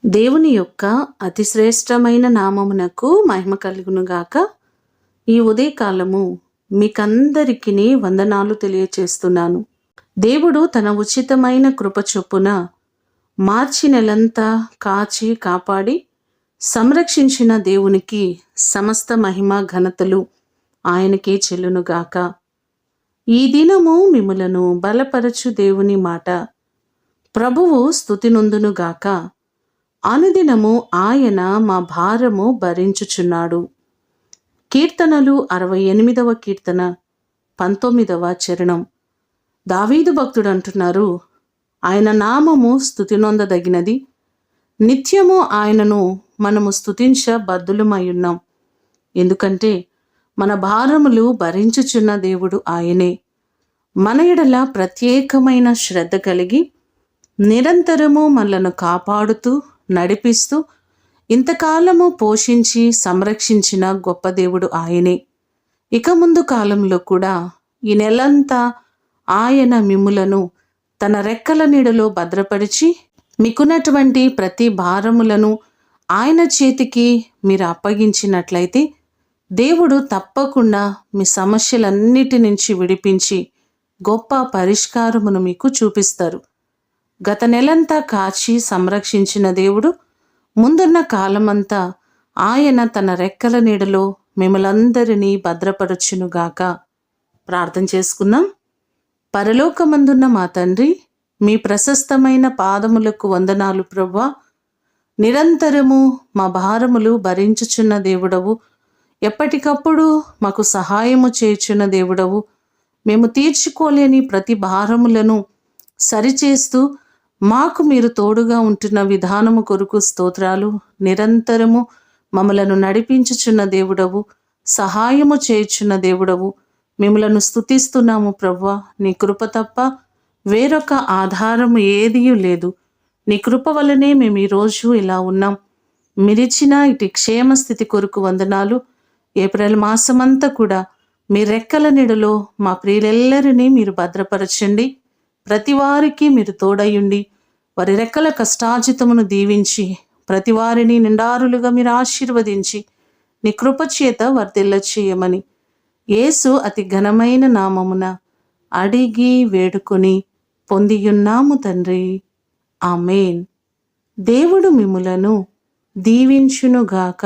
దేవుని యొక్క అతి శ్రేష్టమైన నామమునకు మహిమ కలుగునుగాక. ఈ ఉదయకాలము మీకందరికీ వందనాలు తెలియచేస్తున్నాను. దేవుడు తన ఉచితమైన కృప చొప్పున మార్చి నెలంతా కాచి కాపాడి సంరక్షించిన దేవునికి సమస్త మహిమ ఘనతలు ఆయనకే చెల్లునుగాక. ఈ దినము మిమ్ములను బలపరచు దేవుని మాట ప్రభువు స్తుతి నొందునుగాక. అనుదినము ఆయన మా భారము భరించుచున్నాడు. కీర్తనలు 68వ కీర్తన 19వ చరణం. దావీదు భక్తుడు అంటున్నారు, ఆయన నామము స్తుతి నొందదగినది. నిత్యము ఆయనను మనము స్తుతించ బద్దులమయ్యున్నాం. ఎందుకంటే మన భారములు భరించుచున్న దేవుడు ఆయనే. మన ఎడల ప్రత్యేకమైన శ్రద్ధ కలిగి నిరంతరము మనలను కాపాడుతూ నడిపిస్తూ ఇంతకాలము పోషించి సంరక్షించిన గొప్ప దేవుడు ఆయనే. ఇక ముందు కాలంలో కూడా ఈ నెలంతా ఆయన మిమ్ములను తన రెక్కల నీడలో భద్రపరిచి మీకున్నటువంటి ప్రతి భారములను ఆయన చేతికి మీరు అప్పగించినట్లయితే దేవుడు తప్పకుండా మీ సమస్యలన్నిటి నుంచి విడిపించి గొప్ప పరిష్కారమును మీకు చూపిస్తారు. గత నెలంతా కాచి సంరక్షించిన దేవుడు ముందున్న కాలమంతా ఆయన తన రెక్కల నీడలో మిమ్మలందరినీ భద్రపరచునుగాక. ప్రార్థన చేసుకుందాం. పరలోకమందున్న మా తండ్రి, మీ ప్రశస్తమైన పాదములకు వందనాలు ప్రభువా. నిరంతరము మా భారములు భరించుచున్న దేవుడవు, ఎప్పటికప్పుడు మాకు సహాయము చేయుచున్న దేవుడవు. మేము తీర్చుకోలేని ప్రతి భారములను సరిచేస్తూ మాకు మీరు తోడుగా ఉంటున్న విధానము కొరకు స్తోత్రాలు. నిరంతరము మమ్మలను నడిపించుచున్న దేవుడవు, సహాయము చేయుచున్న దేవుడవు. మిమ్మలను స్తుతిస్తున్నాము ప్రభువా. నీ కృప తప్ప వేరొక ఆధారము ఏదియూ లేదు. నీ కృప వల్లనే మేము ఈరోజు ఇలా ఉన్నాం. మీరిచ్చిన ఇటు క్షేమస్థితి కొరకు వందనాలు. ఏప్రిల్ మాసమంతా కూడా మీ రెక్కల నీడలో మా ప్రియులెల్లరినీ మీరు భద్రపరచండి. ప్రతి వారికి మీరు తోడయుండి వారి రెక్కల కష్టాజితమును దీవించి ప్రతి వారిని నిండారులుగా మీరు ఆశీర్వదించి నీ కృపచేత వర్ధిల్ల చేయమని యేసు అతి ఘనమైన నామమున అడిగి వేడుకొని పొందియున్నాము తండ్రి. ఆమేన్. దేవుడు మిమ్ములను దీవించునుగాక.